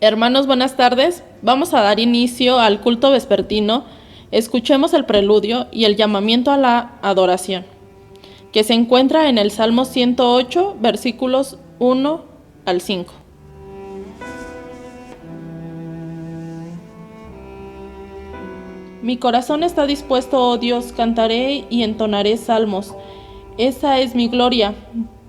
Hermanos, buenas tardes. Vamos a dar inicio al culto vespertino. Escuchemos el preludio y el llamamiento a la adoración, que se encuentra en el Salmo 108, versículos 1 al 5. Mi corazón está dispuesto, oh Dios, cantaré y entonaré salmos. Esa es mi gloria.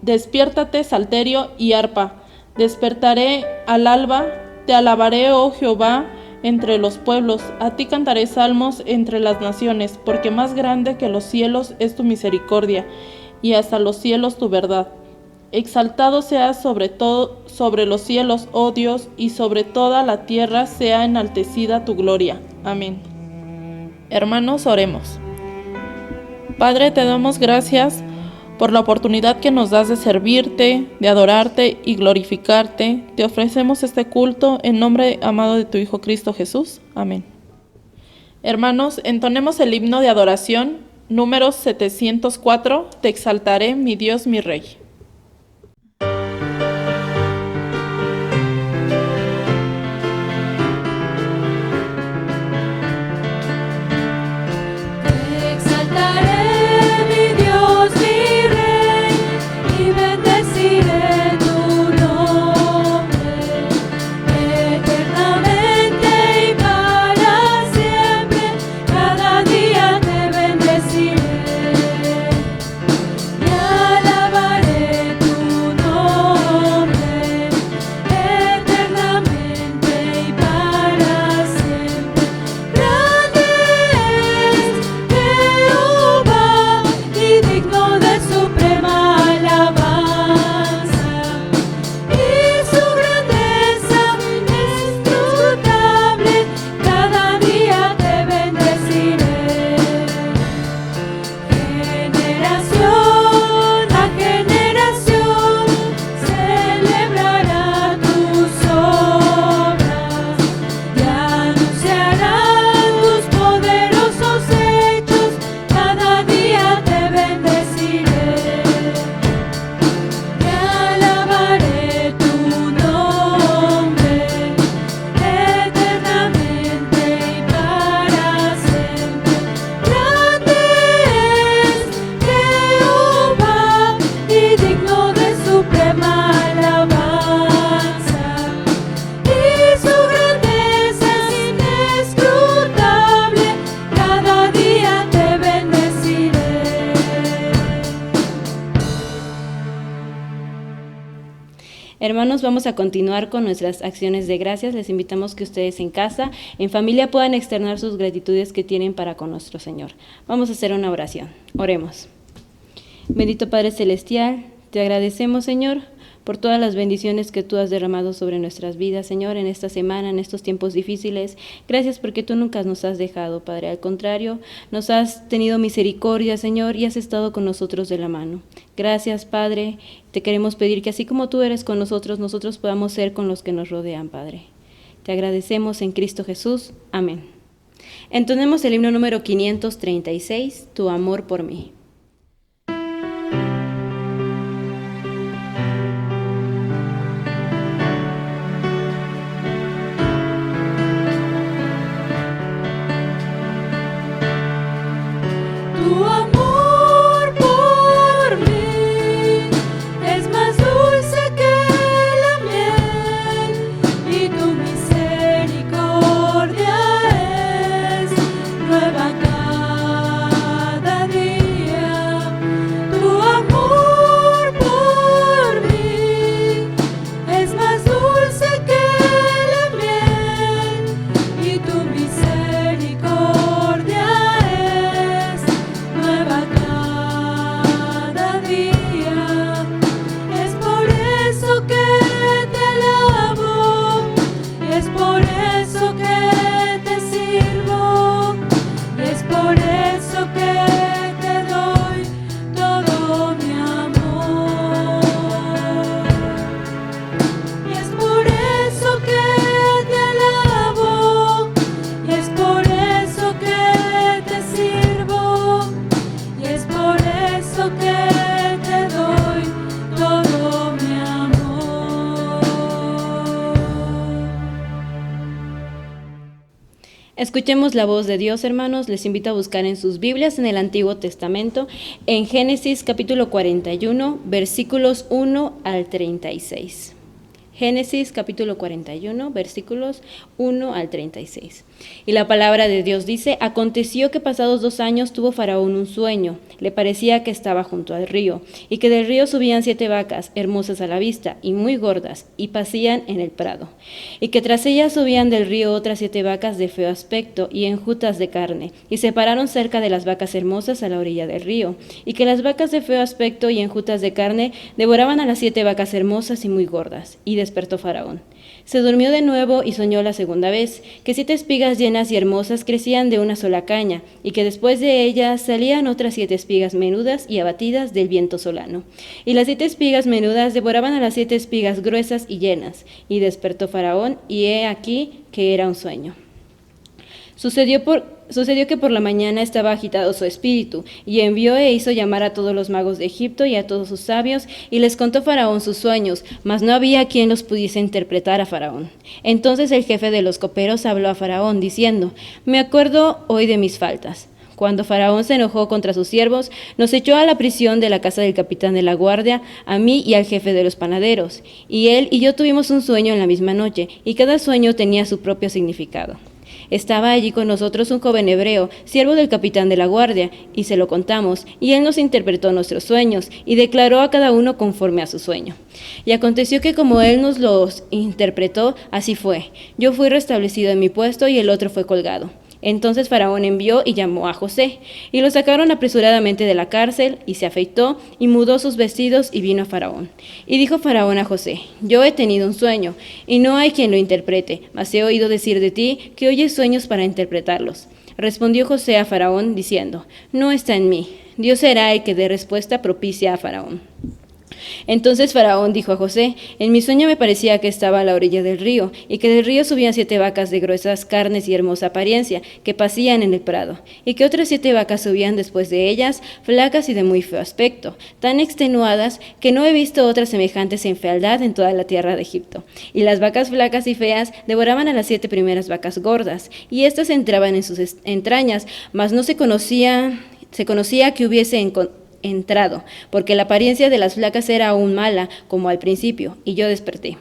Despiértate, salterio y arpa. Despertaré al alba. Te alabaré, oh Jehová, entre los pueblos. A ti cantaré salmos entre las naciones, porque más grande que los cielos es tu misericordia, y hasta los cielos tu verdad. Exaltado seas sobre los cielos, oh Dios, y sobre toda la tierra sea enaltecida tu gloria. Amén. Hermanos, oremos. Padre, te damos gracias por la oportunidad que nos das de servirte, de adorarte y glorificarte. Te ofrecemos este culto en nombre amado de tu Hijo Cristo Jesús. Amén. Hermanos, entonemos el himno de adoración, número 704, Te exaltaré, mi Dios, mi Rey. Hermanos, vamos a continuar con nuestras acciones de gracias. Les invitamos que ustedes en casa, en familia, puedan externar sus gratitudes que tienen para con nuestro Señor. Vamos a hacer una oración. Oremos. Bendito Padre Celestial, te agradecemos, Señor, por todas las bendiciones que tú has derramado sobre nuestras vidas, Señor, en esta semana, en estos tiempos difíciles. Gracias porque tú nunca nos has dejado, Padre. Al contrario, nos has tenido misericordia, Señor, y has estado con nosotros de la mano. Gracias, Padre. Te queremos pedir que así como tú eres con nosotros, nosotros podamos ser con los que nos rodean, Padre. Te agradecemos en Cristo Jesús. Amén. Entonemos el himno número 536, Tu amor por mí. Nueva cada día. Escuchemos la voz de Dios, hermanos. Les invito a buscar en sus Biblias, en el Antiguo Testamento, en Génesis capítulo 41, versículos 1 al 36. Génesis capítulo 41, versículos 1 al 36. Y la palabra de Dios dice: aconteció que pasados 2 años tuvo Faraón un sueño. Le parecía que estaba junto al río, y que del río subían 7 vacas, hermosas a la vista, y muy gordas, y pacían en el prado. Y que tras ellas subían del río otras 7 vacas de feo aspecto, y enjutas de carne, y se pararon cerca de las vacas hermosas a la orilla del río. Y que las vacas de feo aspecto y enjutas de carne devoraban a las 7 vacas hermosas y muy gordas. Y despertó Faraón. Se durmió de nuevo y soñó la segunda vez, que 7 espigas llenas y hermosas crecían de una sola caña, y que después de ellas salían otras 7 espigas menudas y abatidas del viento solano. Y las 7 espigas menudas devoraban a las 7 espigas gruesas y llenas. Y despertó Faraón, y he aquí que era un sueño. Sucedió que por la mañana estaba agitado su espíritu, y envió e hizo llamar a todos los magos de Egipto y a todos sus sabios, y les contó Faraón sus sueños, mas no había quien los pudiese interpretar a Faraón. Entonces el jefe de los coperos habló a Faraón, diciendo: me acuerdo hoy de mis faltas. Cuando Faraón se enojó contra sus siervos, nos echó a la prisión de la casa del capitán de la guardia, a mí y al jefe de los panaderos. Y él y yo tuvimos un sueño en la misma noche, y cada sueño tenía su propio significado. Estaba allí con nosotros un joven hebreo, siervo del capitán de la guardia, y se lo contamos, y él nos interpretó nuestros sueños, y declaró a cada uno conforme a su sueño. Y aconteció que como él nos los interpretó, así fue. Yo fui restablecido en mi puesto, y el otro fue colgado. Entonces Faraón envió y llamó a José, y lo sacaron apresuradamente de la cárcel, y se afeitó, y mudó sus vestidos, y vino a Faraón. Y dijo Faraón a José: yo he tenido un sueño, y no hay quien lo interprete, mas he oído decir de ti que oyes sueños para interpretarlos. Respondió José a Faraón, diciendo: no está en mí, Dios será el que dé respuesta propicia a Faraón. Entonces Faraón dijo a José: en mi sueño me parecía que estaba a la orilla del río, y que del río subían 7 vacas de gruesas carnes y hermosa apariencia, que pacían en el prado, y que otras 7 vacas subían después de ellas, flacas y de muy feo aspecto, tan extenuadas que no he visto otras semejantes en fealdad en toda la tierra de Egipto. Y las vacas flacas y feas devoraban a las 7 primeras vacas gordas, y éstas entraban en sus entrañas, mas no se conocía que hubiese entrado, porque la apariencia de las flacas era aún mala, como al principio, y yo desperté.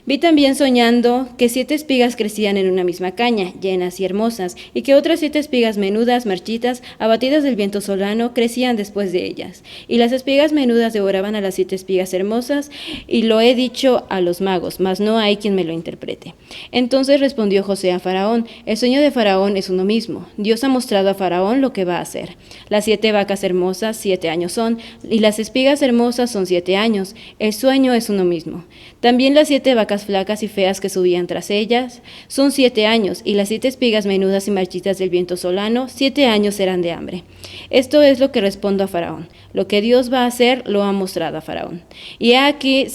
Vi también soñando que 7 espigas crecían en una misma caña, llenas y hermosas, y que otras 7 espigas menudas, marchitas, abatidas del viento solano, crecían después de ellas. Y las espigas menudas devoraban a las 7 espigas hermosas, y lo he dicho a los magos, mas no hay quien me lo interprete. Entonces respondió José a Faraón: el sueño de Faraón es uno mismo. Dios ha mostrado a Faraón lo que va a hacer. Las 7 vacas hermosas 7 años son, y las espigas hermosas son 7 años. El sueño es uno mismo. También las 7 vacas flacas y feas que subían tras ellas son 7 años, y las 7 espigas menudas y marchitas del viento solano 7 años serán de hambre. Esto es lo que respondo a Faraón. Lo que Dios va a hacer lo ha mostrado a Faraón. Y he aquí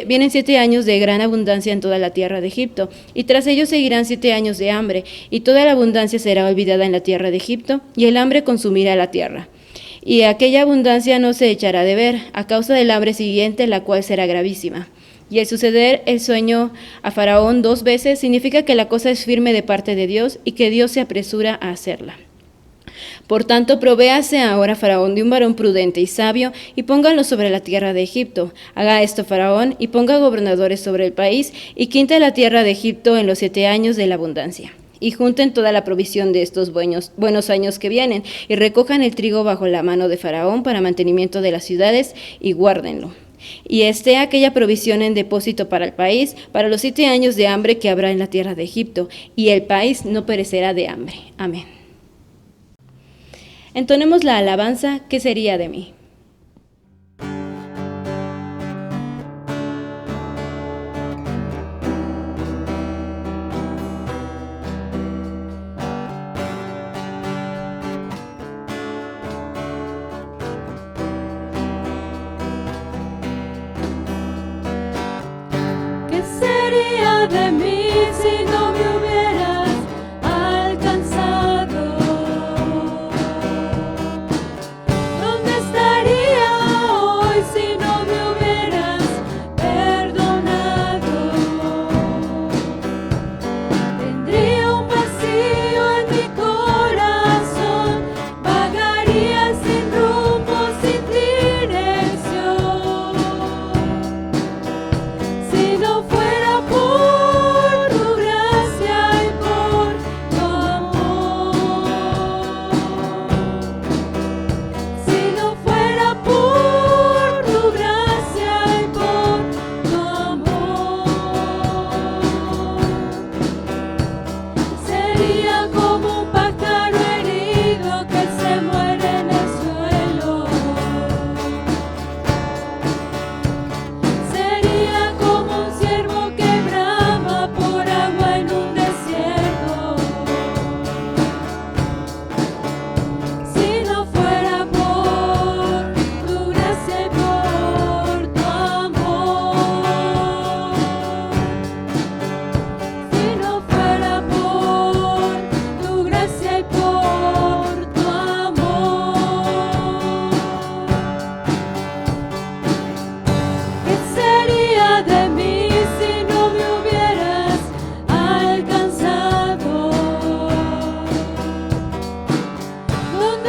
vienen 7 años de gran abundancia en toda la tierra de Egipto, y tras ellos seguirán 7 años de hambre, y toda la abundancia será olvidada en la tierra de Egipto, y el hambre consumirá la tierra. Y aquella abundancia no se echará de ver, a causa del hambre siguiente, la cual será gravísima. Y el suceder el sueño a Faraón 2 veces significa que la cosa es firme de parte de Dios y que Dios se apresura a hacerla. Por tanto, provéase ahora Faraón de un varón prudente y sabio, y póngalo sobre la tierra de Egipto. Haga esto Faraón, y ponga gobernadores sobre el país, y quinte la tierra de Egipto en los 7 años de la abundancia. Y junten toda la provisión de estos buenos años que vienen, y recojan el trigo bajo la mano de Faraón para mantenimiento de las ciudades, y guárdenlo. Y esté aquella provisión en depósito para el país, para los 7 años de hambre que habrá en la tierra de Egipto, y el país no perecerá de hambre. Amén. Entonemos la alabanza: ¿qué sería de mí? ¿Qué sería de mí si no me hubieras alcanzado? ¿Dónde estaría hoy si no me hubieras perdonado? Tendría un vacío en mi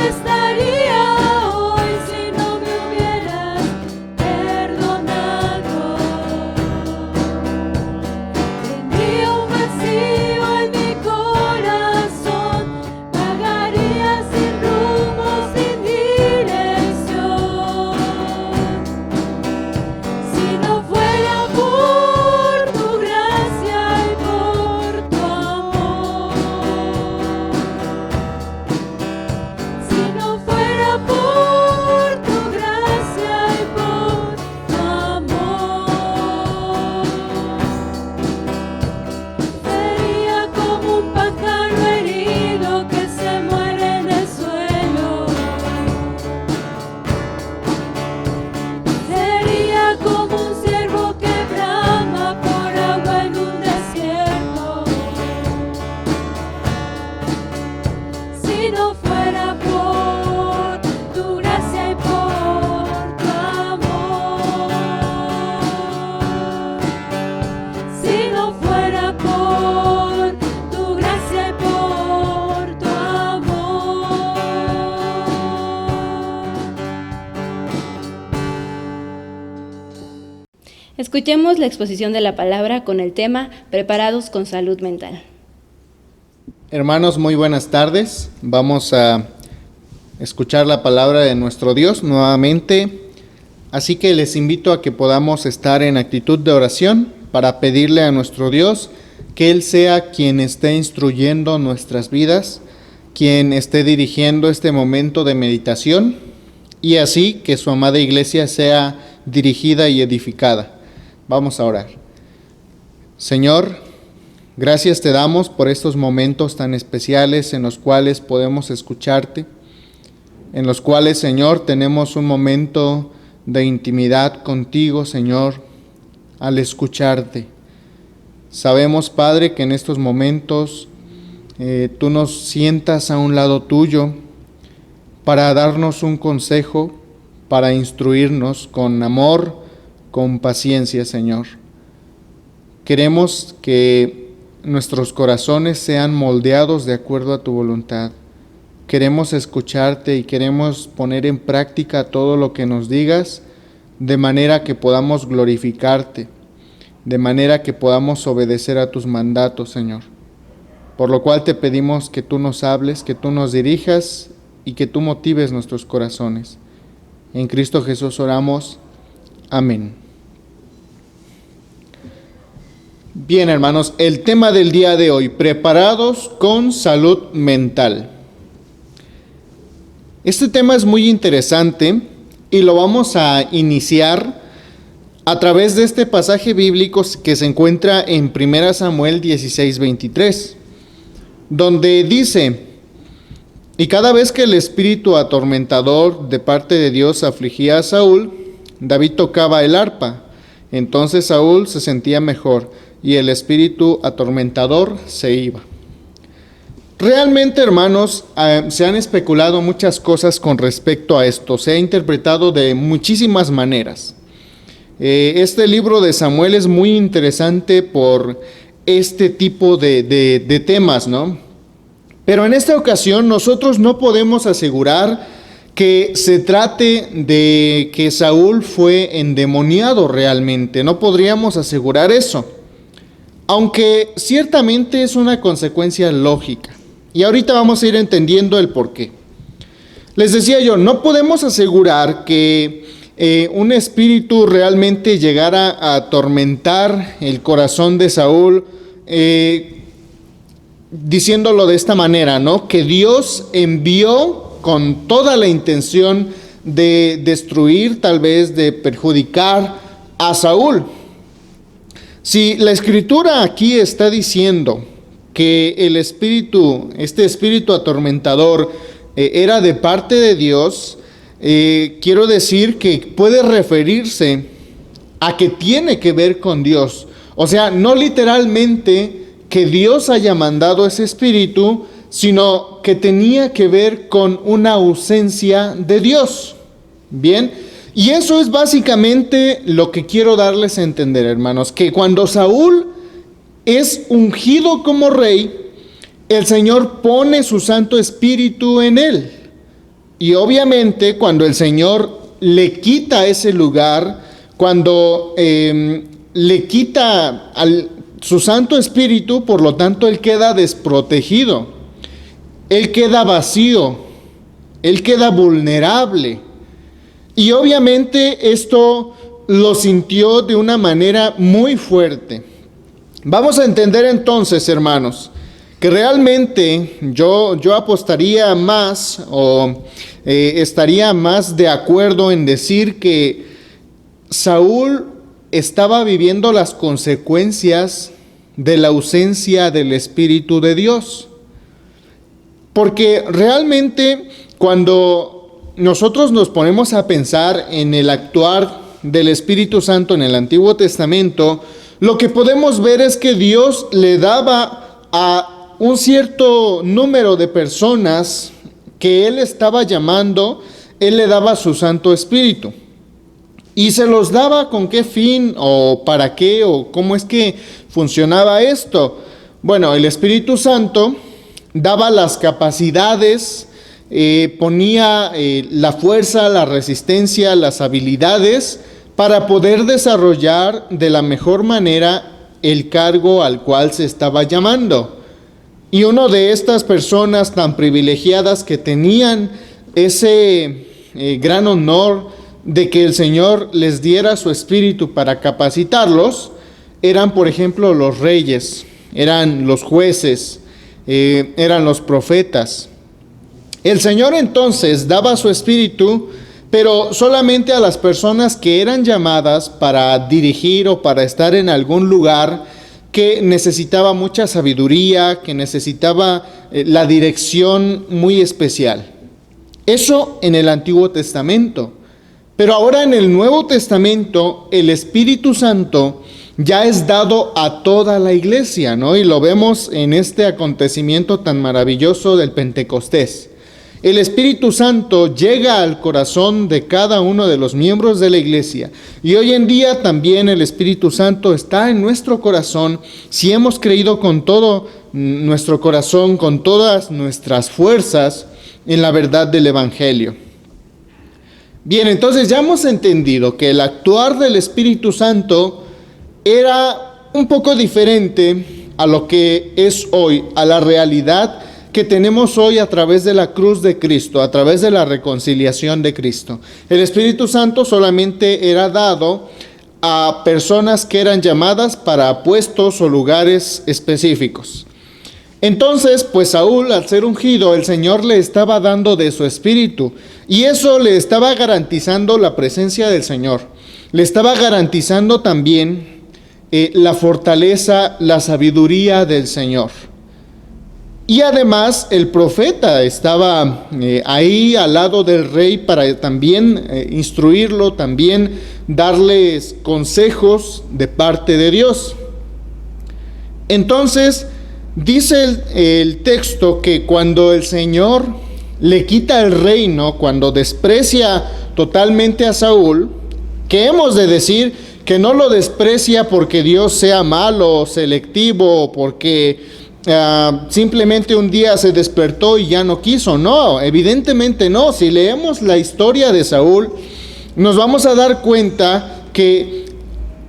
¿dónde estaría hoy si no me hubieras perdonado? Tendría un vacío en mi corazón, vagaría sin rumbo, sin dirección. Si no fuera por tu gracia y por tu amor, si no fuera por tu gracia y por tu amor, sería como un pájaro herido que se muere en el suelo. Sería como un ciervo que brama por agua en un desierto. Si no fuera por tu gracia y por tu amor, si no fuera por tu gracia y por tu amor. Escuchemos la exposición de la palabra con el tema Preparados con salud mental. Hermanos, muy buenas tardes. Vamos a escuchar la palabra de nuestro Dios nuevamente. Así que les invito a que podamos estar en actitud de oración para pedirle a nuestro Dios que Él sea quien esté instruyendo nuestras vidas, quien esté dirigiendo este momento de meditación y así que su amada iglesia sea dirigida y edificada. Vamos a orar. Señor, gracias te damos por estos momentos tan especiales en los cuales podemos escucharte, en los cuales, Señor, tenemos un momento de intimidad contigo, Señor, al escucharte. Sabemos, Padre, que en estos momentos tú nos sientas a un lado tuyo para darnos un consejo, para instruirnos con amor, con paciencia, Señor. Queremos que nuestros corazones sean moldeados de acuerdo a tu voluntad. Queremos escucharte y queremos poner en práctica todo lo que nos digas, de manera que podamos glorificarte, de manera que podamos obedecer a tus mandatos, Señor. Por lo cual te pedimos que tú nos hables, que tú nos dirijas y que tú motives nuestros corazones. En Cristo Jesús oramos. Amén. Bien, hermanos, el tema del día de hoy, preparados con salud mental. Este tema es muy interesante y lo vamos a iniciar a través de este pasaje bíblico que se encuentra en 1 Samuel 16:23, donde dice: y cada vez que el espíritu atormentador de parte de Dios afligía a Saúl, David tocaba el arpa. Entonces Saúl se sentía mejor y el espíritu atormentador se iba. Realmente, hermanos, se han especulado muchas cosas con respecto a esto. Se ha interpretado de muchísimas maneras. Este libro de Samuel es muy interesante por este tipo de temas, ¿no? Pero en esta ocasión nosotros no podemos asegurar que se trate de que Saúl fue endemoniado realmente. No podríamos asegurar eso, aunque ciertamente es una consecuencia lógica. Y ahorita vamos a ir entendiendo el porqué. Les decía yo, no podemos asegurar que un espíritu realmente llegara a atormentar el corazón de Saúl, diciéndolo de esta manera, ¿no? Que Dios envió con toda la intención de destruir, tal vez de perjudicar a Saúl. Si la escritura aquí está diciendo que el espíritu, este espíritu atormentador, era de parte de Dios, quiero decir que puede referirse a que tiene que ver con Dios. O sea, no literalmente que Dios haya mandado ese espíritu, sino que tenía que ver con una ausencia de Dios. Bien, y eso es básicamente lo que quiero darles a entender, hermanos, que cuando Saúl es ungido como rey, el Señor pone su Santo Espíritu en él. Y obviamente cuando el Señor le quita ese lugar, cuando le quita su Santo Espíritu, por lo tanto Él queda desprotegido, Él queda vacío, Él queda vulnerable. Y obviamente esto lo sintió de una manera muy fuerte. Vamos a entender entonces, hermanos, que realmente yo apostaría más o estaría más de acuerdo en decir que Saúl estaba viviendo las consecuencias de la ausencia del Espíritu de Dios. Porque realmente cuando nosotros nos ponemos a pensar en el actuar del Espíritu Santo en el Antiguo Testamento, lo que podemos ver es que Dios le daba a un cierto número de personas que Él estaba llamando, Él le daba su Santo Espíritu. ¿Y se los daba con qué fin o para qué o cómo es que funcionaba esto? Bueno, el Espíritu Santo daba las capacidades, ponía la fuerza, la resistencia, las habilidades para poder desarrollar de la mejor manera el cargo al cual se estaba llamando. Y una de estas personas tan privilegiadas que tenían ese gran honor de que el Señor les diera su espíritu para capacitarlos, eran por ejemplo los reyes, eran los jueces, eran los profetas. El Señor entonces daba su espíritu, pero solamente a las personas que eran llamadas para dirigir o para estar en algún lugar que necesitaba mucha sabiduría, que necesitaba la dirección muy especial. Eso en el Antiguo Testamento. Pero ahora en el Nuevo Testamento, el Espíritu Santo ya es dado a toda la iglesia, ¿no? Y lo vemos en este acontecimiento tan maravilloso del Pentecostés. El Espíritu Santo llega al corazón de cada uno de los miembros de la iglesia. Y hoy en día también el Espíritu Santo está en nuestro corazón si hemos creído con todo nuestro corazón, con todas nuestras fuerzas en la verdad del Evangelio. Bien, entonces ya hemos entendido que el actuar del Espíritu Santo era un poco diferente a lo que es hoy, a la realidad que tenemos hoy a través de la cruz de Cristo, a través de la reconciliación de Cristo. El Espíritu Santo solamente era dado a personas que eran llamadas para puestos o lugares específicos. Entonces, pues Saúl, al ser ungido, el Señor le estaba dando de su espíritu, y eso le estaba garantizando la presencia del Señor. Le estaba garantizando también la fortaleza, la sabiduría del Señor. Y además el profeta estaba ahí al lado del rey para también instruirlo, también darles consejos de parte de Dios. Entonces, dice el texto que cuando el Señor le quita el reino, cuando desprecia totalmente a Saúl, que hemos de decir que no lo desprecia porque Dios sea malo o selectivo, o porque simplemente un día se despertó y ya no quiso. No, evidentemente no. Si leemos la historia de Saúl, nos vamos a dar cuenta que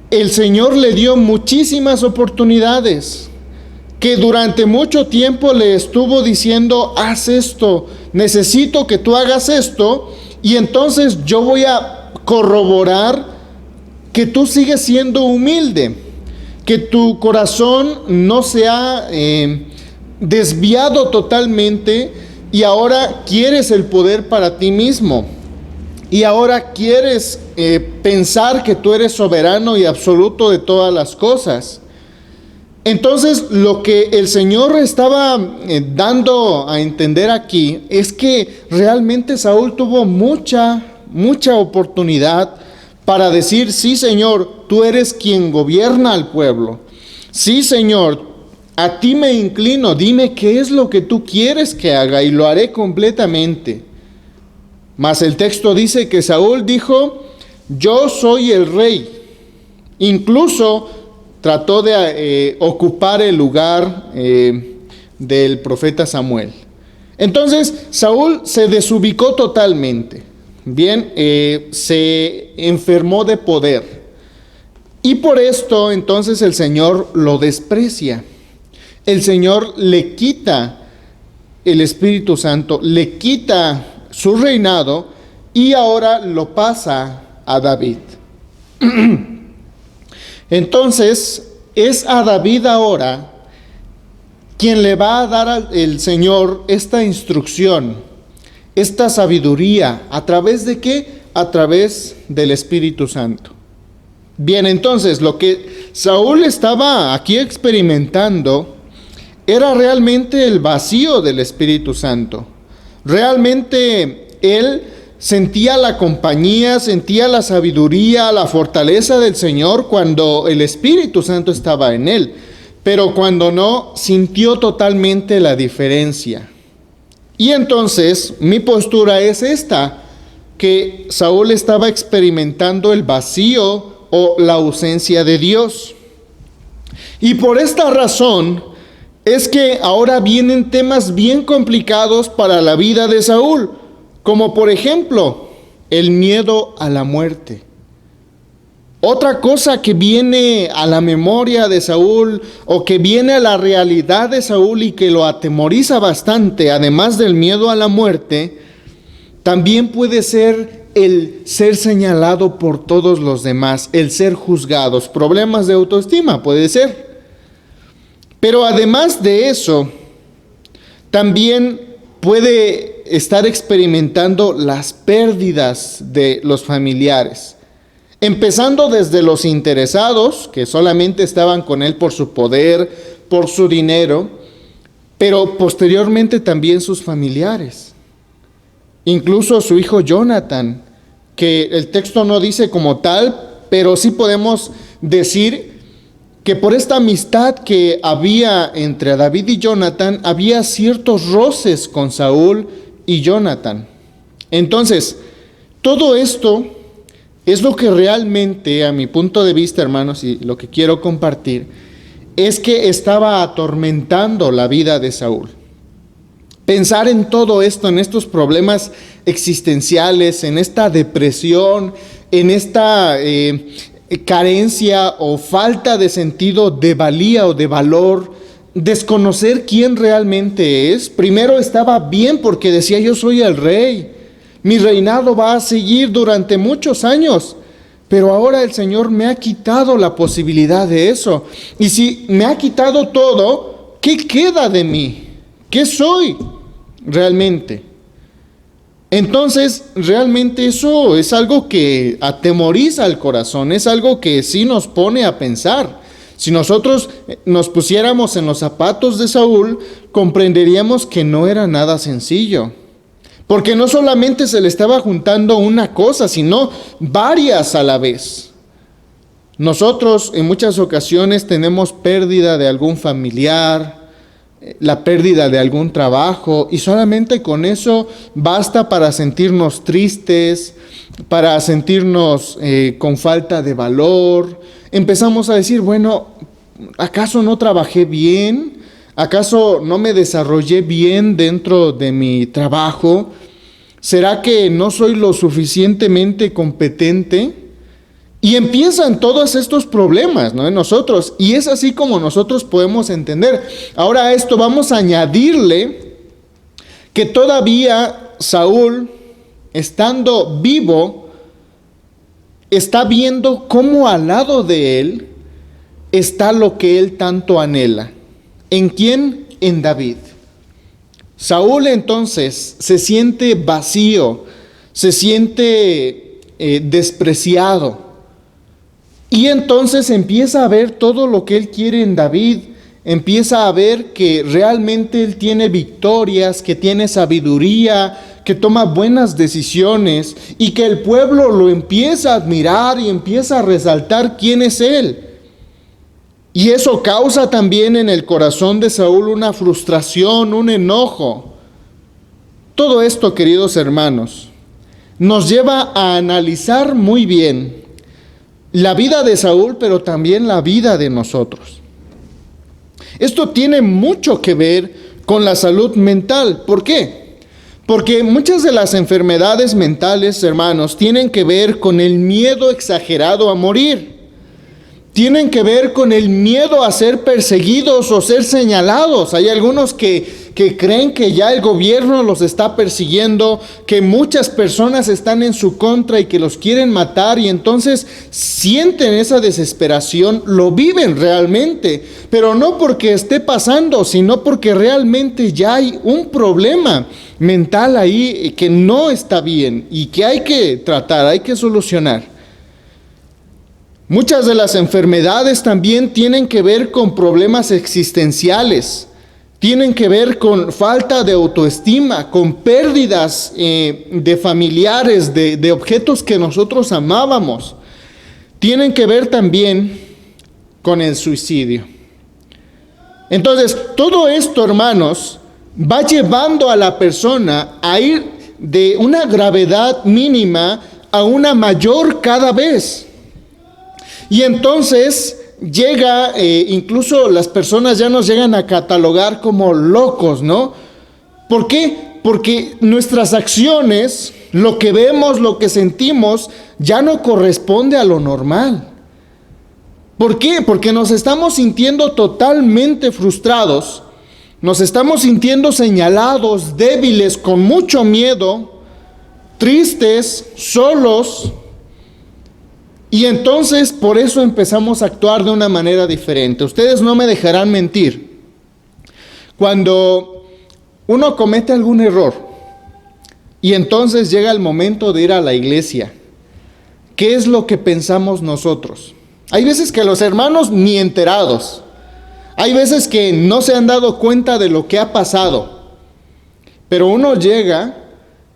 el Señor le dio muchísimas oportunidades, que durante mucho tiempo le estuvo diciendo: haz esto, necesito que tú hagas esto, y entonces yo voy a corroborar que tú sigues siendo humilde, que tu corazón no se ha desviado totalmente, y ahora quieres el poder para ti mismo, y ahora quieres pensar que tú eres soberano y absoluto de todas las cosas. Entonces, lo que el Señor estaba dando a entender aquí es que realmente Saúl tuvo mucha oportunidad para decir: sí, Señor, tú eres quien gobierna al pueblo. Sí, Señor, a ti me inclino, dime qué es lo que tú quieres que haga y lo haré completamente. Mas el texto dice que Saúl dijo: yo soy el rey. Incluso trató de ocupar el lugar del profeta Samuel. Entonces Saúl se desubicó totalmente, bien, se enfermó de poder. Y por esto entonces el Señor lo desprecia. El Señor le quita el Espíritu Santo, le quita su reinado y ahora lo pasa a David. Entonces es a David ahora quien le va a dar al Señor esta instrucción, esta sabiduría. ¿A través de qué? A través del Espíritu Santo. Bien, entonces lo que Saúl estaba aquí experimentando era realmente el vacío del Espíritu Santo. Realmente él sentía la compañía, sentía la sabiduría, la fortaleza del Señor cuando el Espíritu Santo estaba en él. Pero cuando no, sintió totalmente la diferencia. Y entonces mi postura es esta, que Saúl estaba experimentando el vacío o la ausencia de Dios. Y por esta razón es que ahora vienen temas bien complicados para la vida de Saúl, como por ejemplo el miedo a la muerte. Otra cosa que viene a la memoria de Saúl o que viene a la realidad de Saúl y que lo atemoriza bastante, además del miedo a la muerte, también puede ser el ser señalado por todos los demás, el ser juzgados, problemas de autoestima puede ser. Pero además de eso, también puede estar experimentando las pérdidas de los familiares. Empezando desde los interesados, que solamente estaban con él por su poder, por su dinero, pero posteriormente también sus familiares. Incluso su hijo Jonathan, que el texto no dice como tal, pero sí podemos decir que por esta amistad que había entre David y Jonathan, había ciertos roces con Saúl y Jonathan. Entonces, todo esto es lo que realmente, a mi punto de vista, hermanos, y lo que quiero compartir, es que estaba atormentando la vida de Saúl. Pensar en todo esto, en estos problemas existenciales, en esta depresión, en esta carencia o falta de sentido de valía o de valor, desconocer quién realmente es. Primero estaba bien porque decía: yo soy el rey, mi reinado va a seguir durante muchos años, pero ahora el Señor me ha quitado la posibilidad de eso. Y si me ha quitado todo, ¿qué queda de mí? ¿Qué soy realmente? Entonces, realmente eso es algo que atemoriza al corazón, es algo que sí nos pone a pensar. Si nosotros nos pusiéramos en los zapatos de Saúl, comprenderíamos que no era nada sencillo. Porque no solamente se le estaba juntando una cosa, sino varias a la vez. Nosotros en muchas ocasiones tenemos pérdida de algún familiar, la pérdida de algún trabajo, y solamente con eso basta para sentirnos tristes, para sentirnos con falta de valor. Empezamos a decir: bueno, ¿acaso no trabajé bien? ¿Acaso no me desarrollé bien dentro de mi trabajo? ¿Será que no soy lo suficientemente competente? Y empiezan todos estos problemas, ¿no?, en nosotros. Y es así como nosotros podemos entender. Ahora a esto vamos a añadirle que todavía Saúl, estando vivo, está viendo cómo al lado de él está lo que él tanto anhela. ¿En quién? En David. Saúl entonces se siente vacío, se siente despreciado. Y entonces empieza a ver todo lo que él quiere en David. Empieza a ver que realmente él tiene victorias, que tiene sabiduría, que toma buenas decisiones, y que el pueblo lo empieza a admirar y empieza a resaltar quién es él. Y eso causa también en el corazón de Saúl una frustración, un enojo. Todo esto, queridos hermanos, nos lleva a analizar muy bien la vida de Saúl, pero también la vida de nosotros. Esto tiene mucho que ver con la salud mental. ¿Por qué? Porque muchas de las enfermedades mentales, hermanos, tienen que ver con el miedo exagerado a morir. Tienen que ver con el miedo a ser perseguidos o ser señalados. Hay algunos que creen que ya el gobierno los está persiguiendo, que muchas personas están en su contra y que los quieren matar, y entonces sienten esa desesperación, lo viven realmente, pero no porque esté pasando, sino porque realmente ya hay un problema mental ahí que no está bien y que hay que tratar, hay que solucionar. Muchas de las enfermedades también tienen que ver con problemas existenciales, tienen que ver con falta de autoestima, con pérdidas de familiares, de objetos que nosotros amábamos. Tienen que ver también con el suicidio. Entonces, todo esto, hermanos, va llevando a la persona a ir de una gravedad mínima a una mayor cada vez. Y entonces llega, incluso las personas ya nos llegan a catalogar como locos, ¿no? ¿Por qué? Porque nuestras acciones, lo que vemos, lo que sentimos, ya no corresponde a lo normal. ¿Por qué? Porque nos estamos sintiendo totalmente frustrados, nos estamos sintiendo señalados, débiles, con mucho miedo, tristes, solos. Y entonces por eso empezamos a actuar de una manera diferente. Ustedes no me dejarán mentir. Cuando uno comete algún error y entonces llega el momento de ir a la iglesia, ¿qué es lo que pensamos nosotros? Hay veces que los hermanos ni enterados. Hay veces que no se han dado cuenta de lo que ha pasado. Pero uno llega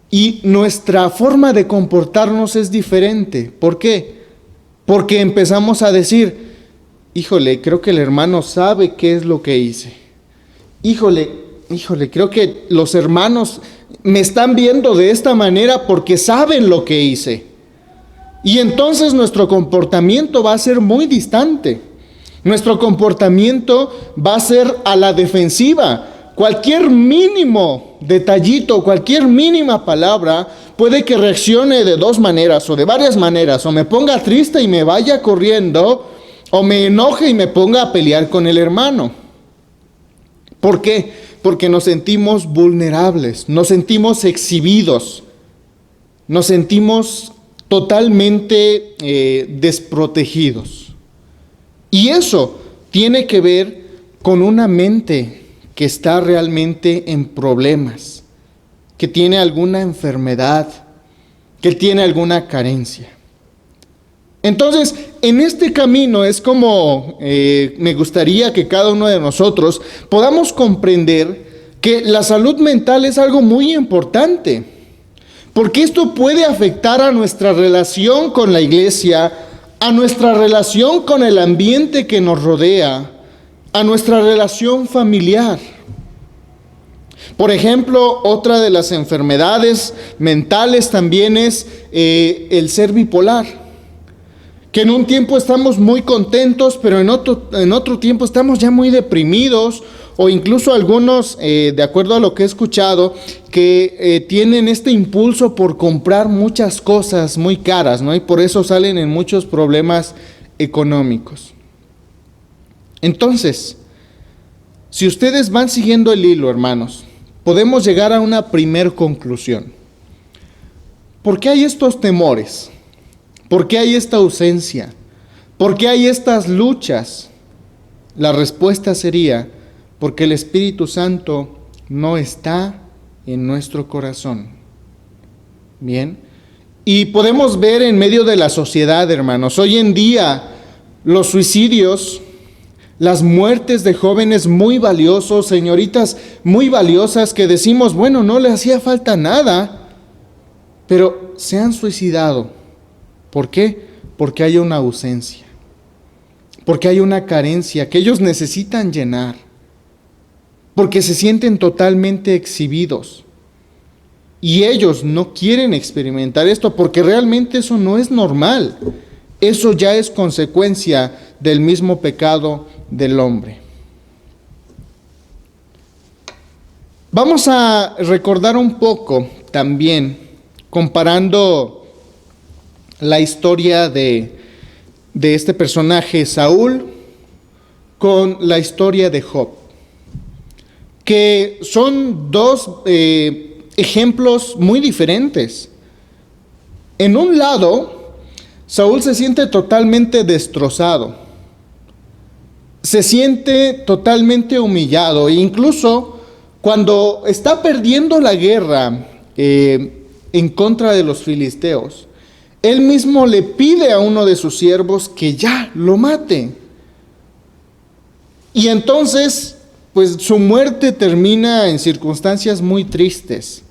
y nuestra forma de comportarnos es diferente. ¿Por qué? Porque empezamos a decir, híjole, creo que el hermano sabe qué es lo que hice. Híjole, creo que los hermanos me están viendo de esta manera porque saben lo que hice. Y entonces nuestro comportamiento va a ser muy distante. Nuestro comportamiento va a ser a la defensiva. Cualquier mínimo detallito, cualquier mínima palabra puede que reaccione de dos maneras o de varias maneras. O me ponga triste y me vaya corriendo, o me enoje y me ponga a pelear con el hermano. ¿Por qué? Porque nos sentimos vulnerables, nos sentimos exhibidos, nos sentimos totalmente desprotegidos. Y eso tiene que ver con una mente que está realmente en problemas, que tiene alguna enfermedad, que tiene alguna carencia. Entonces, en este camino es como me gustaría que cada uno de nosotros podamos comprender que la salud mental es algo muy importante, porque esto puede afectar a nuestra relación con la iglesia, a nuestra relación con el ambiente que nos rodea, a nuestra relación familiar. Por ejemplo, otra de las enfermedades mentales también es el ser bipolar, que en un tiempo estamos muy contentos, pero en otro tiempo estamos ya muy deprimidos, o incluso algunos, de acuerdo a lo que he escuchado, que tienen este impulso por comprar muchas cosas muy caras, ¿no? Y por eso salen en muchos problemas económicos. Entonces, si ustedes van siguiendo el hilo, hermanos, podemos llegar a una primer conclusión. ¿Por qué hay estos temores? ¿Por qué hay esta ausencia? ¿Por qué hay estas luchas? La respuesta sería, porque el Espíritu Santo no está en nuestro corazón. Bien. Y podemos ver en medio de la sociedad, hermanos, hoy en día los suicidios, las muertes de jóvenes muy valiosos, señoritas muy valiosas que decimos, bueno, no le hacía falta nada, pero se han suicidado. ¿Por qué? Porque hay una ausencia, porque hay una carencia que ellos necesitan llenar, porque se sienten totalmente exhibidos. Y ellos no quieren experimentar esto porque realmente eso no es normal. Eso ya es consecuencia del mismo pecado del hombre. Vamos a recordar un poco también, comparando la historia de este personaje Saúl con la historia de Job, que son dos ejemplos muy diferentes. En un lado, Saúl se siente totalmente destrozado, se siente totalmente humillado, e incluso cuando está perdiendo la guerra en contra de los filisteos, él mismo le pide a uno de sus siervos que ya lo mate. Y entonces, pues su muerte termina en circunstancias muy tristes,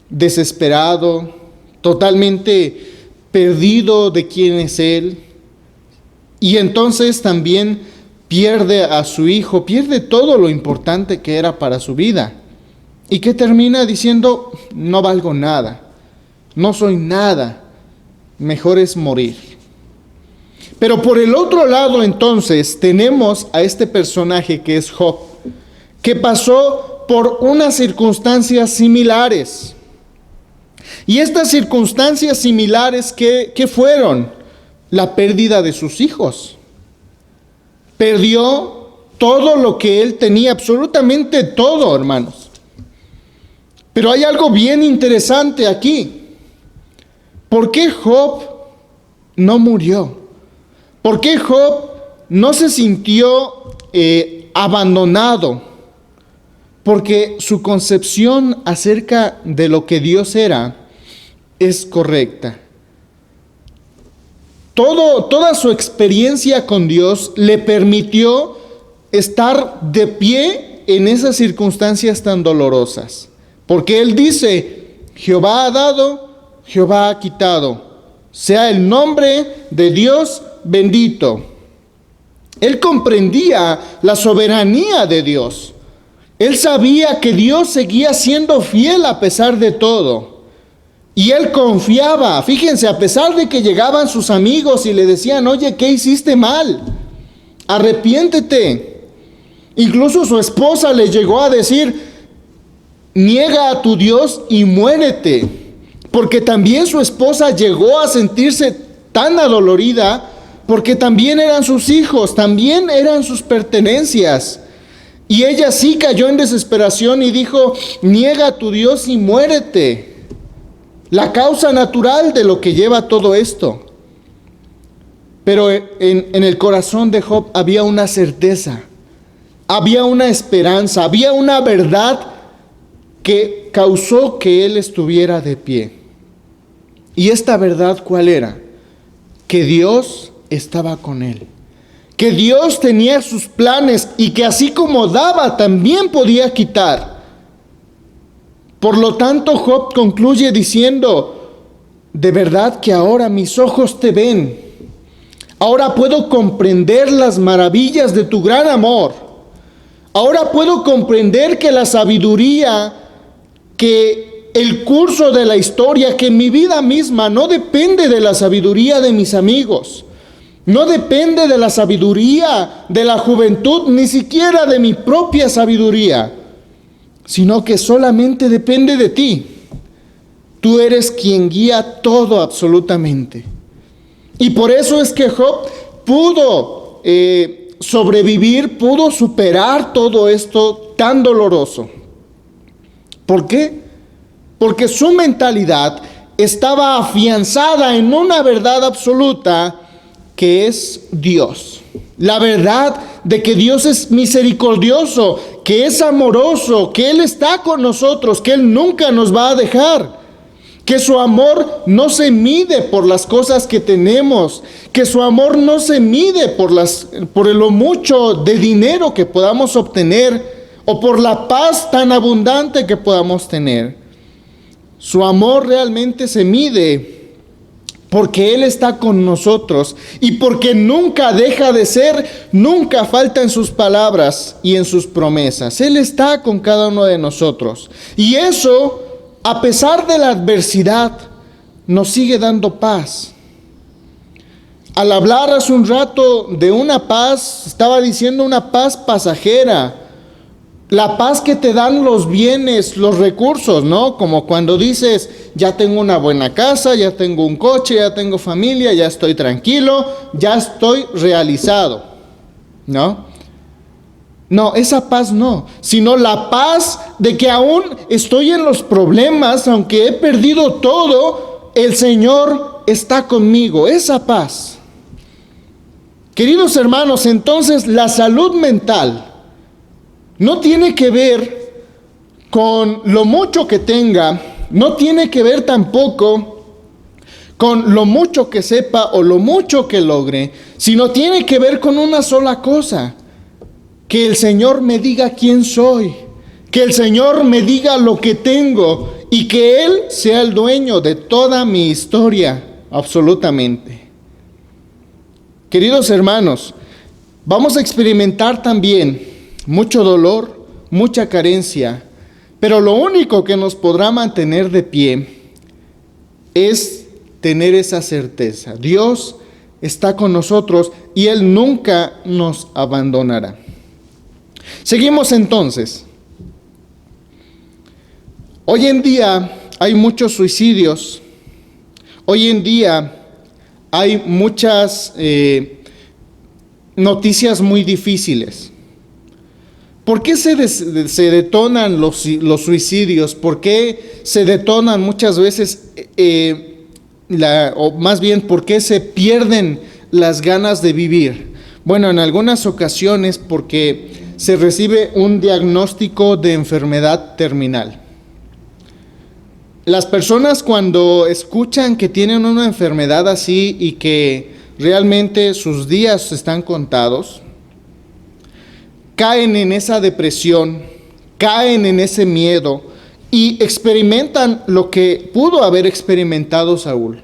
desesperado, totalmente perdido de quién es él. Y entonces también pierde a su hijo, pierde todo lo importante que era para su vida. Y que termina diciendo, no valgo nada, no soy nada, mejor es morir. Pero por el otro lado entonces tenemos a este personaje que es Job, que pasó por unas circunstancias similares. Y estas circunstancias similares, ¿qué fueron? La pérdida de sus hijos. Perdió todo lo que él tenía, absolutamente todo, hermanos. Pero hay algo bien interesante aquí. ¿Por qué Job no murió? ¿Por qué Job no se sintió abandonado? Porque su concepción acerca de lo que Dios era es correcta. Toda su experiencia con Dios le permitió estar de pie en esas circunstancias tan dolorosas. Porque él dice, Jehová ha dado, Jehová ha quitado. Sea el nombre de Dios bendito. Él comprendía la soberanía de Dios. Él sabía que Dios seguía siendo fiel a pesar de todo. Y él confiaba, fíjense, a pesar de que llegaban sus amigos y le decían, oye, ¿qué hiciste mal? Arrepiéntete. Incluso su esposa le llegó a decir, niega a tu Dios y muérete. Porque también su esposa llegó a sentirse tan adolorida, porque también eran sus hijos, también eran sus pertenencias. Y ella sí cayó en desesperación y dijo, niega a tu Dios y muérete. La causa natural de lo que lleva todo esto. Pero en el corazón de Job había una certeza, había una esperanza, había una verdad que causó que él estuviera de pie. ¿Y esta verdad cuál era? Que Dios estaba con él, que Dios tenía sus planes y que así como daba, también podía quitar. Por lo tanto, Job concluye diciendo, de verdad que ahora mis ojos te ven. Ahora puedo comprender las maravillas de tu gran amor. Ahora puedo comprender que la sabiduría, que el curso de la historia, que mi vida misma no depende de la sabiduría de mis amigos. No depende de la sabiduría de la juventud, ni siquiera de mi propia sabiduría, sino que solamente depende de ti. Tú eres quien guía todo absolutamente. Y por eso es que Job pudo sobrevivir, pudo superar todo esto tan doloroso. ¿Por qué? Porque su mentalidad estaba afianzada en una verdad absoluta que es Dios. La verdad de que Dios es misericordioso, que es amoroso, que Él está con nosotros, que Él nunca nos va a dejar, que su amor no se mide por las cosas que tenemos, que su amor no se mide por lo mucho de dinero que podamos obtener o por la paz tan abundante que podamos tener. Su amor realmente se mide porque Él está con nosotros y porque nunca deja de ser, nunca falta en sus palabras y en sus promesas. Él está con cada uno de nosotros. Y eso, a pesar de la adversidad, nos sigue dando paz. Al hablar hace un rato de una paz, estaba diciendo una paz pasajera, La paz que te dan los bienes, los recursos, ¿no? Como cuando dices, ya tengo una buena casa, ya tengo un coche, ya tengo familia, ya estoy tranquilo, ya estoy realizado, ¿no? No, esa paz no, sino la paz de que aún estoy en los problemas, aunque he perdido todo, el Señor está conmigo, esa paz. Queridos hermanos, entonces la salud mental no tiene que ver con lo mucho que tenga, no tiene que ver tampoco con lo mucho que sepa o lo mucho que logre, sino tiene que ver con una sola cosa: que el Señor me diga quién soy, que el Señor me diga lo que tengo y que Él sea el dueño de toda mi historia, absolutamente. Queridos hermanos, vamos a experimentar también mucho dolor, mucha carencia, pero lo único que nos podrá mantener de pie es tener esa certeza: Dios está con nosotros y Él nunca nos abandonará. Seguimos entonces. Hoy en día hay muchos suicidios. Hoy en día hay muchas noticias muy difíciles. ¿Por qué se detonan los suicidios? ¿Por qué se detonan muchas veces, o más bien, por qué se pierden las ganas de vivir? Bueno, en algunas ocasiones porque se recibe un diagnóstico de enfermedad terminal. Las personas, cuando escuchan que tienen una enfermedad así y que realmente sus días están contados, caen en esa depresión, caen en ese miedo y experimentan lo que pudo haber experimentado Saúl: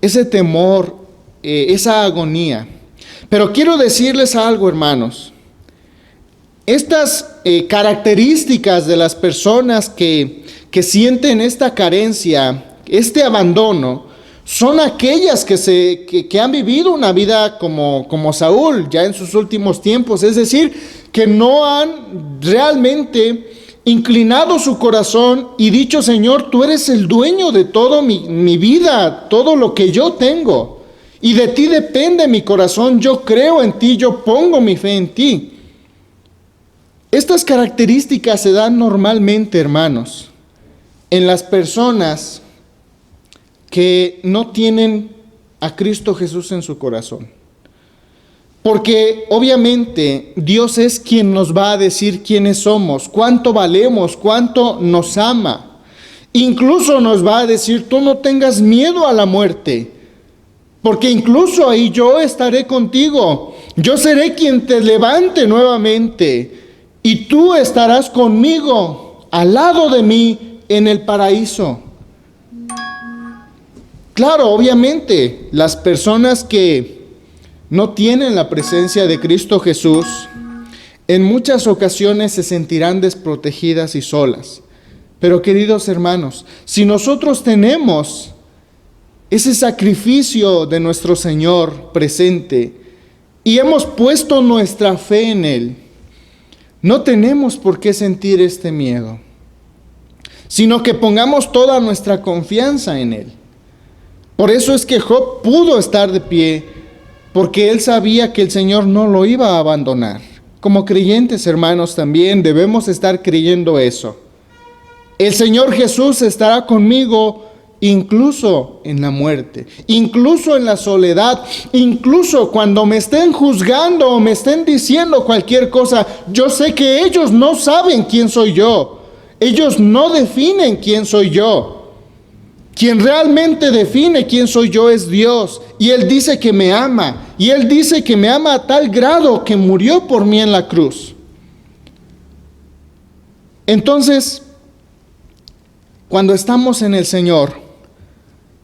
ese temor, esa agonía. Pero quiero decirles algo, hermanos. Estas características de las personas que sienten esta carencia, este abandono, son aquellas que han vivido una vida como Saúl ya en sus últimos tiempos. Es decir, que no han realmente inclinado su corazón y dicho: Señor, tú eres el dueño de toda mi vida, todo lo que yo tengo, y de ti depende mi corazón. Yo creo en ti, yo pongo mi fe en ti. Estas características se dan normalmente, hermanos, en las personas que no tienen a Cristo Jesús en su corazón. Porque obviamente Dios es quien nos va a decir quiénes somos, cuánto valemos, cuánto nos ama. Incluso nos va a decir: tú no tengas miedo a la muerte, porque incluso ahí yo estaré contigo. Yo seré quien te levante nuevamente y tú estarás conmigo, al lado de mí, en el paraíso. Claro, obviamente, las personas que no tienen la presencia de Cristo Jesús, en muchas ocasiones se sentirán desprotegidas y solas. Pero, queridos hermanos, si nosotros tenemos ese sacrificio de nuestro Señor presente y hemos puesto nuestra fe en Él, no tenemos por qué sentir este miedo, sino que pongamos toda nuestra confianza en Él. Por eso es que Job pudo estar de pie, porque él sabía que el Señor no lo iba a abandonar. Como creyentes, hermanos, también debemos estar creyendo eso. El Señor Jesús estará conmigo incluso en la muerte, incluso en la soledad, incluso cuando me estén juzgando o me estén diciendo cualquier cosa. Yo sé que ellos no saben quién soy yo. Ellos no definen quién soy yo. Quien realmente define quién soy yo es Dios. Y Él dice que me ama. Y Él dice que me ama a tal grado que murió por mí en la cruz. Entonces, cuando estamos en el Señor,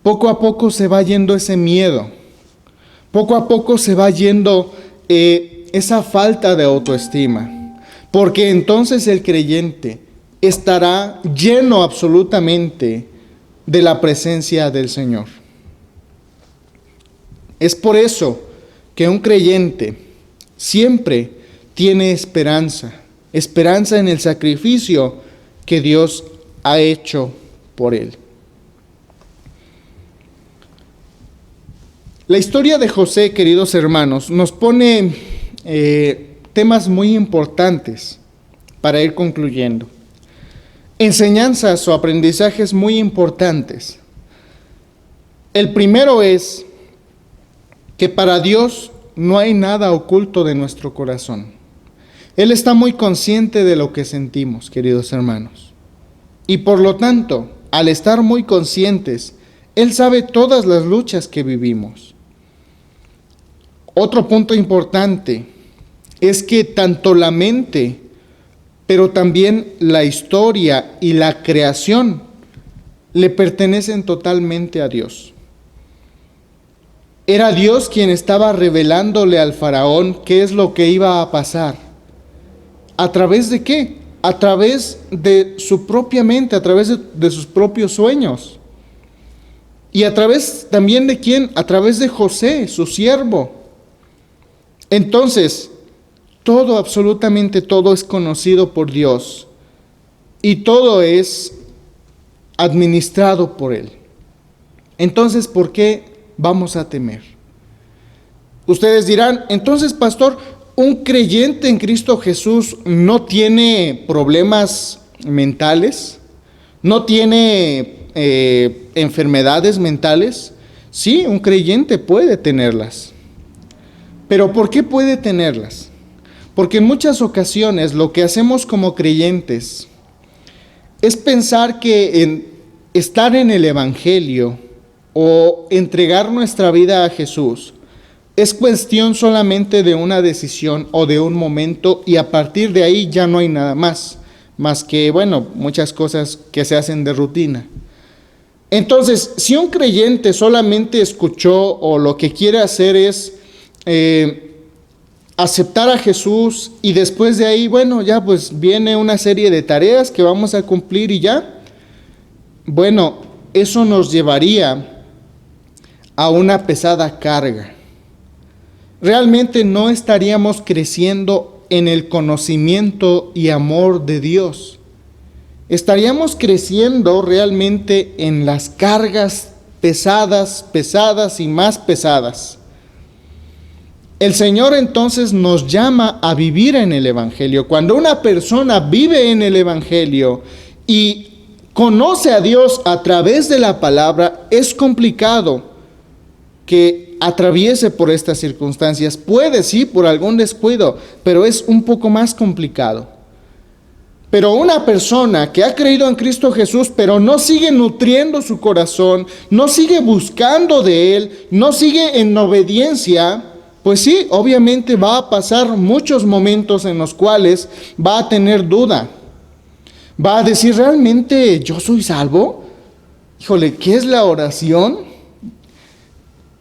poco a poco se va yendo ese miedo. Poco a poco se va yendo esa falta de autoestima. Porque entonces el creyente estará lleno absolutamente de la presencia del Señor. Es por eso que un creyente siempre tiene esperanza esperanza en el sacrificio que Dios ha hecho por él. La historia de José, queridos hermanos, nos pone temas muy importantes para ir concluyendo. Enseñanzas o aprendizajes muy importantes. El primero es que para Dios no hay nada oculto de nuestro corazón. Él está muy consciente de lo que sentimos, queridos hermanos. Y por lo tanto, al estar muy conscientes, Él sabe todas las luchas que vivimos. Otro punto importante es que tanto la mente, pero también la historia y la creación le pertenecen totalmente a Dios. Era Dios quien estaba revelándole al faraón qué es lo que iba a pasar. ¿A través de qué? A través de su propia mente, a través de sus propios sueños. ¿Y a través también de quién? A través de José, su siervo. Entonces, todo, absolutamente todo es conocido por Dios y todo es administrado por Él. Entonces, ¿por qué vamos a temer? Ustedes dirán, entonces, pastor, ¿un creyente en Cristo Jesús no tiene problemas mentales? ¿No tiene enfermedades mentales? Sí, un creyente puede tenerlas. ¿Pero por qué puede tenerlas? Porque en muchas ocasiones lo que hacemos como creyentes es pensar que estar en el Evangelio o entregar nuestra vida a Jesús es cuestión solamente de una decisión o de un momento y a partir de ahí ya no hay nada más que, muchas cosas que se hacen de rutina. Entonces, si un creyente solamente escuchó o lo que quiere hacer es aceptar a Jesús y después de ahí, ya pues viene una serie de tareas que vamos a cumplir y ya, eso nos llevaría a una pesada carga. Realmente no estaríamos creciendo en el conocimiento y amor de Dios. Estaríamos creciendo realmente en las cargas pesadas y más pesadas. El Señor entonces nos llama a vivir en el Evangelio. Cuando una persona vive en el Evangelio y conoce a Dios a través de la palabra, es complicado que atraviese por estas circunstancias. Puede, sí, por algún descuido, pero es un poco más complicado. Pero una persona que ha creído en Cristo Jesús, pero no sigue nutriendo su corazón, no sigue buscando de Él, no sigue en obediencia, pues sí, obviamente va a pasar muchos momentos en los cuales va a tener duda. Va a decir, ¿realmente yo soy salvo? Híjole, ¿qué es la oración?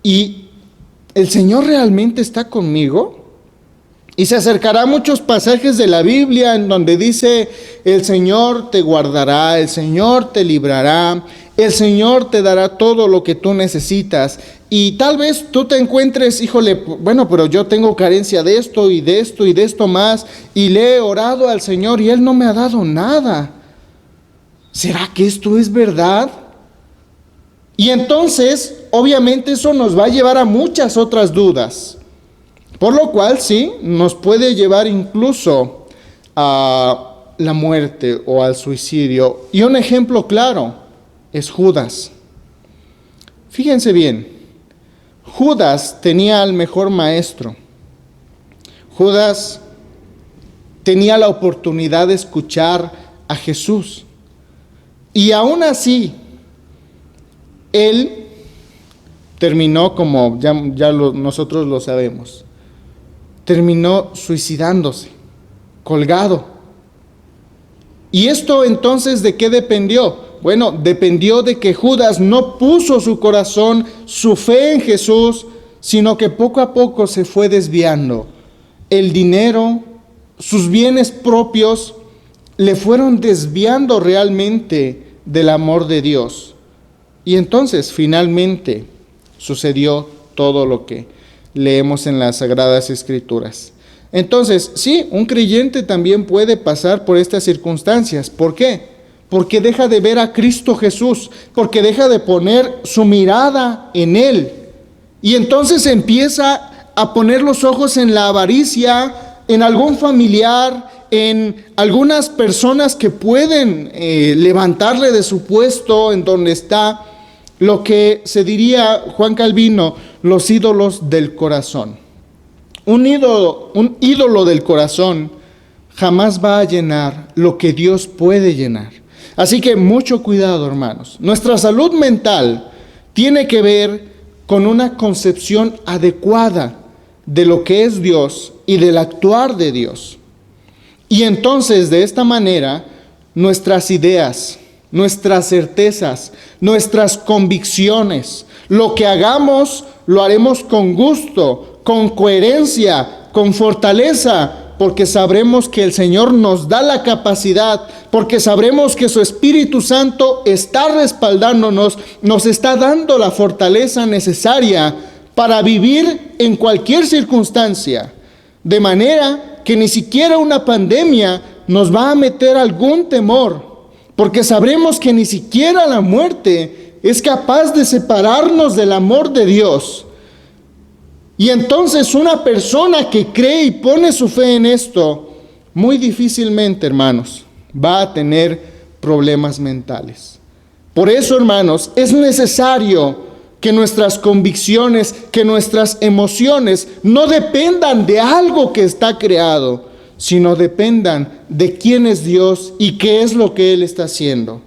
¿Y el Señor realmente está conmigo? Y se acercará a muchos pasajes de la Biblia en donde dice, el Señor te guardará, el Señor te librará, el Señor te dará todo lo que tú necesitas. Y tal vez tú te encuentres, pero yo tengo carencia de esto y de esto y de esto más, y le he orado al Señor y Él no me ha dado nada. ¿Será que esto es verdad? Y entonces, obviamente eso nos va a llevar a muchas otras dudas. Por lo cual, sí, nos puede llevar incluso a la muerte o al suicidio. Y un ejemplo claro es Judas. Fíjense bien, Judas tenía al mejor maestro. Judas tenía la oportunidad de escuchar a Jesús. Y aún así, él terminó como nosotros lo sabemos. Terminó suicidándose, colgado. ¿Y esto entonces de qué dependió? Dependió de que Judas no puso su corazón, su fe en Jesús, sino que poco a poco se fue desviando. El dinero, sus bienes propios, le fueron desviando realmente del amor de Dios. Y entonces finalmente sucedió todo lo que leemos en las Sagradas Escrituras. Entonces, sí, un creyente también puede pasar por estas circunstancias. ¿Por qué? Porque deja de ver a Cristo Jesús, porque deja de poner su mirada en Él. Y entonces empieza a poner los ojos en la avaricia, en algún familiar, en algunas personas que pueden levantarle de su puesto en donde está, lo que se diría, Juan Calvino, los ídolos del corazón. Un ídolo del corazón jamás va a llenar lo que Dios puede llenar. Así que mucho cuidado, hermanos. Nuestra salud mental tiene que ver con una concepción adecuada de lo que es Dios y del actuar de Dios. Y entonces, de esta manera, nuestras ideas, nuestras certezas, nuestras convicciones, lo que hagamos, lo haremos con gusto, con coherencia, con fortaleza, porque sabremos que el Señor nos da la capacidad, porque sabremos que su Espíritu Santo está respaldándonos, nos está dando la fortaleza necesaria para vivir en cualquier circunstancia, de manera que ni siquiera una pandemia nos va a meter algún temor, porque sabremos que ni siquiera la muerte es capaz de separarnos del amor de Dios. Y entonces una persona que cree y pone su fe en esto, muy difícilmente, hermanos, va a tener problemas mentales. Por eso, hermanos, es necesario que nuestras convicciones, que nuestras emociones no dependan de algo que está creado, sino dependan de quién es Dios y qué es lo que Él está haciendo.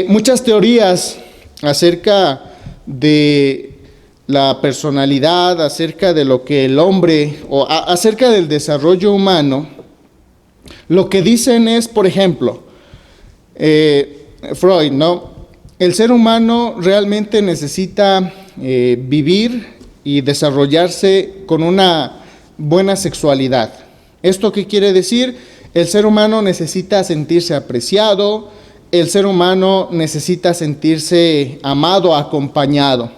Muchas teorías acerca de la personalidad, acerca de lo que el hombre, o acerca del desarrollo humano, lo que dicen es, por ejemplo, Freud, ¿no? El ser humano realmente necesita vivir y desarrollarse con una buena sexualidad. ¿Esto qué quiere decir? El ser humano necesita sentirse apreciado, el ser humano necesita sentirse amado, acompañado.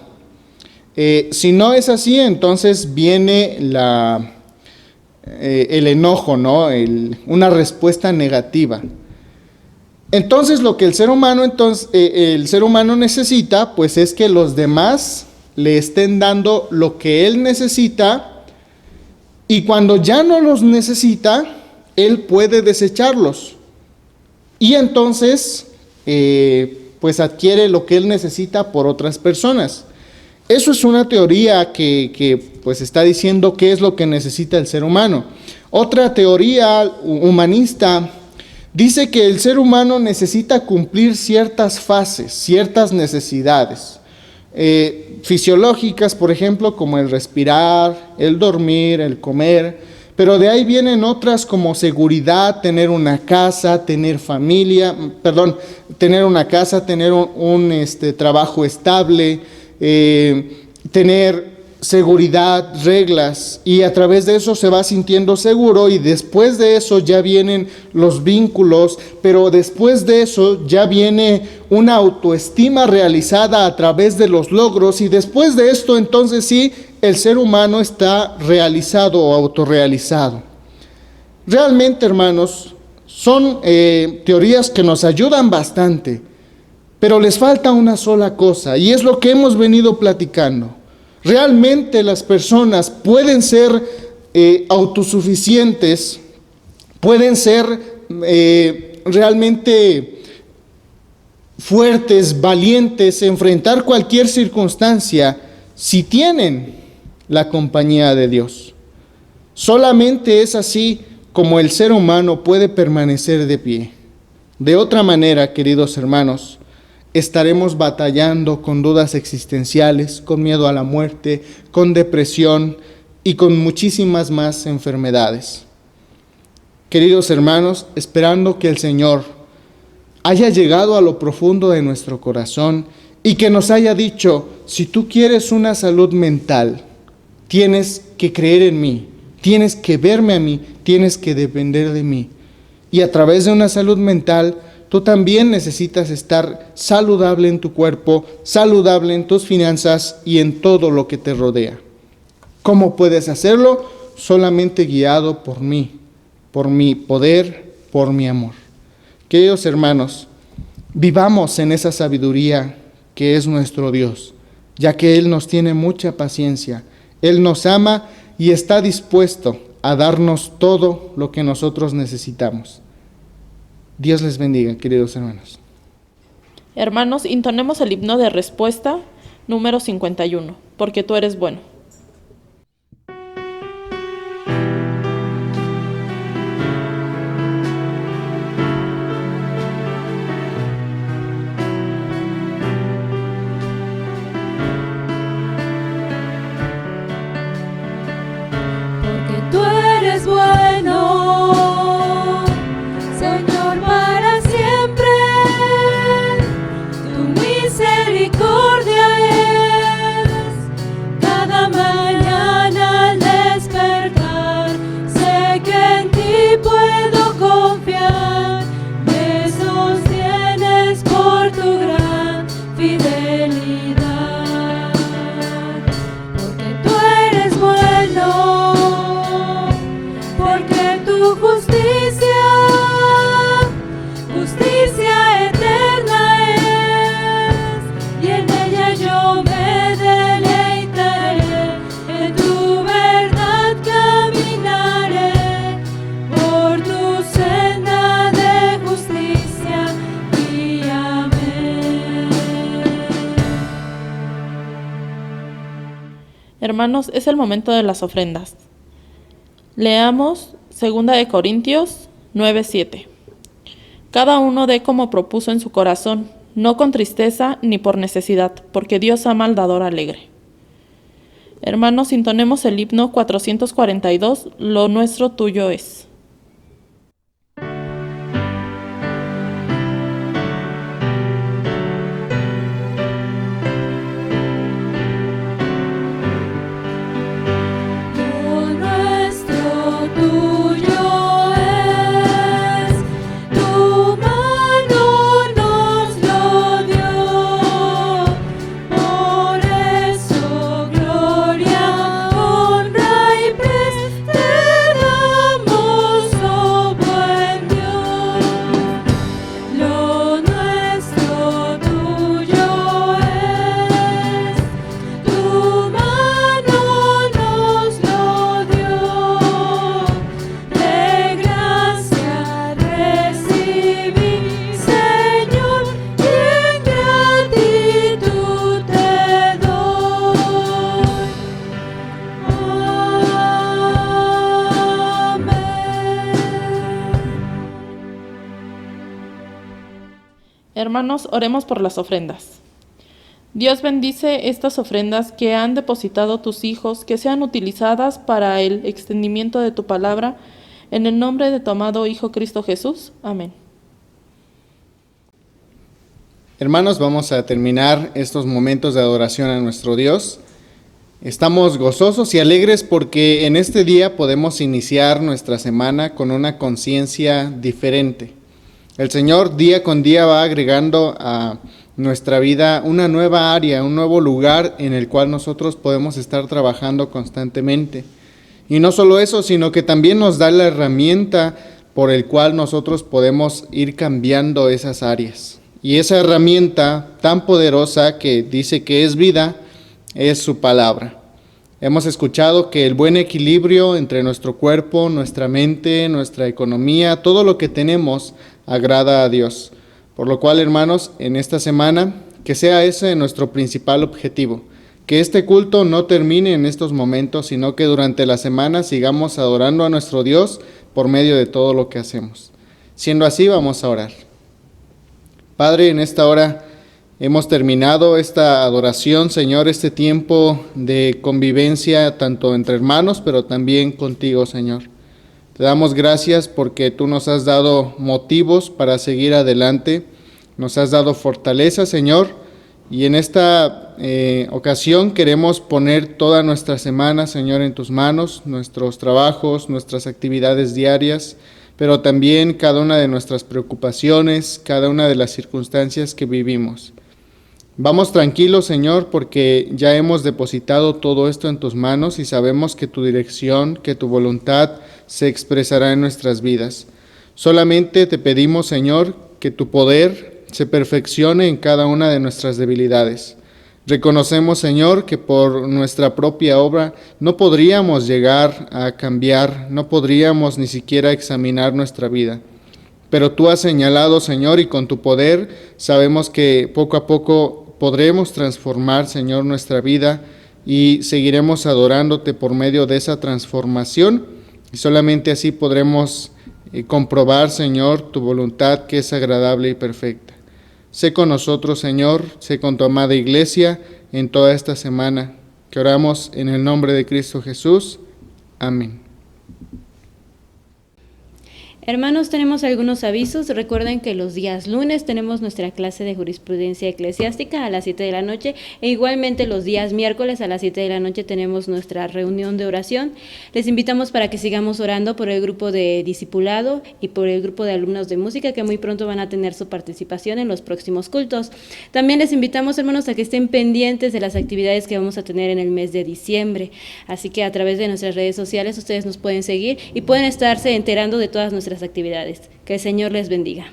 Si no es así, entonces viene el enojo, ¿no? Una respuesta negativa. Entonces lo que el ser humano necesita, pues es que los demás le estén dando lo que él necesita, y cuando ya no los necesita, él puede desecharlos. Y entonces, pues adquiere lo que él necesita por otras personas. Eso es una teoría que pues está diciendo qué es lo que necesita el ser humano. Otra teoría humanista dice que el ser humano necesita cumplir ciertas fases, ciertas necesidades fisiológicas, por ejemplo, como el respirar, el dormir, el comer, pero de ahí vienen otras como seguridad, tener una casa, tener familia, tener una casa, tener un trabajo estable, tener seguridad, reglas, y a través de eso se va sintiendo seguro, y después de eso ya vienen los vínculos, pero después de eso ya viene una autoestima realizada a través de los logros, y después de esto entonces sí, el ser humano está realizado o autorrealizado. Realmente, hermanos, son teorías que nos ayudan bastante, pero les falta una sola cosa, y es lo que hemos venido platicando. Realmente las personas pueden ser autosuficientes, pueden ser realmente fuertes, valientes, enfrentar cualquier circunstancia si tienen la compañía de Dios. Solamente es así como el ser humano puede permanecer de pie. De otra manera, queridos hermanos, estaremos batallando con dudas existenciales, con miedo a la muerte, con depresión y con muchísimas más enfermedades. Queridos hermanos, esperando que el Señor haya llegado a lo profundo de nuestro corazón y que nos haya dicho: si tú quieres una salud mental, tienes que creer en mí, tienes que verme a mí, tienes que depender de mí. Y a través de una salud mental, tú también necesitas estar saludable en tu cuerpo, saludable en tus finanzas y en todo lo que te rodea. ¿Cómo puedes hacerlo? solamente guiado por mí, por mi poder, por mi amor. Queridos hermanos, vivamos en esa sabiduría que es nuestro Dios, ya que Él nos tiene mucha paciencia. Él nos ama y está dispuesto a darnos todo lo que nosotros necesitamos. Dios les bendiga, queridos hermanos. Hermanos, intonemos el himno de respuesta número 51, porque tú eres bueno. Porque tú eres bueno, Señor, para siempre. Tu misericordia es cada mañana al despertar. Sé que en ti puedo confiar. Me sostienes por tu gran fidelidad. Porque tú eres bueno, porque tu justicia, justicia eterna es, y en ella yo me deleitaré, en tu verdad caminaré, por tu senda de justicia, guíame. Hermanos, es el momento de las ofrendas. Leamos 2 de Corintios 9:7. Cada uno dé como propuso en su corazón, no con tristeza ni por necesidad, porque Dios ama al dador alegre. Hermanos, intonemos el himno 442, lo nuestro tuyo es. Lo nuestro tuyo es, tu mano nos lo dio, por eso gloria, honra y paz te damos, oh buen Dios. Lo nuestro tuyo es, tu mano nos lo dio, de gracia recibí, Señor, y en gratitud te doy. Amén. Hermanos, oremos por las ofrendas. Dios bendice estas ofrendas que han depositado tus hijos, que sean utilizadas para el extendimiento de tu palabra, en el nombre de tu amado Hijo Cristo Jesús. Amén. Hermanos, vamos a terminar estos momentos de adoración a nuestro Dios. Estamos gozosos y alegres porque en este día podemos iniciar nuestra semana con una conciencia diferente. El Señor día con día va agregando a nuestra vida una nueva área, un nuevo lugar en el cual nosotros podemos estar trabajando constantemente. Y no solo eso, sino que también nos da la herramienta por el cual nosotros podemos ir cambiando esas áreas. Y esa herramienta tan poderosa que dice que es vida, es su palabra. Hemos escuchado que el buen equilibrio entre nuestro cuerpo, nuestra mente, nuestra economía, todo lo que tenemos agrada a Dios. Por lo cual, hermanos, en esta semana, que sea ese nuestro principal objetivo. Que este culto no termine en estos momentos, sino que durante la semana sigamos adorando a nuestro Dios por medio de todo lo que hacemos. Siendo así, vamos a orar. Padre, en esta hora hemos terminado esta adoración, Señor, este tiempo de convivencia tanto entre hermanos, pero también contigo, Señor. Te damos gracias porque tú nos has dado motivos para seguir adelante, nos has dado fortaleza, Señor, y en esta ocasión queremos poner toda nuestra semana, Señor, en tus manos, nuestros trabajos, nuestras actividades diarias, pero también cada una de nuestras preocupaciones, cada una de las circunstancias que vivimos. Vamos tranquilos, Señor, porque ya hemos depositado todo esto en tus manos y sabemos que tu dirección, que tu voluntad se expresará en nuestras vidas. Solamente te pedimos, Señor, que tu poder se perfeccione en cada una de nuestras debilidades. Reconocemos, Señor, que por nuestra propia obra no podríamos llegar a cambiar, no podríamos ni siquiera examinar nuestra vida. Pero tú has señalado, Señor, y con tu poder sabemos que poco a poco podremos transformar, Señor, nuestra vida y seguiremos adorándote por medio de esa transformación y solamente así podremos comprobar, Señor, tu voluntad que es agradable y perfecta. Sé con nosotros, Señor, sé con tu amada iglesia en toda esta semana, que oramos en el nombre de Cristo Jesús. Amén. Hermanos, tenemos algunos avisos. Recuerden que los días lunes tenemos nuestra clase de jurisprudencia eclesiástica a las 7 de la noche e igualmente los días miércoles a las 7 de la noche tenemos nuestra reunión de oración. Les invitamos para que sigamos orando por el grupo de discipulado y por el grupo de alumnos de música que muy pronto van a tener su participación en los próximos cultos. También les invitamos, hermanos, a que estén pendientes de las actividades que vamos a tener en el mes de diciembre. Así que a través de nuestras redes sociales ustedes nos pueden seguir y pueden estarse enterando de todas nuestras actividades. Que el Señor les bendiga.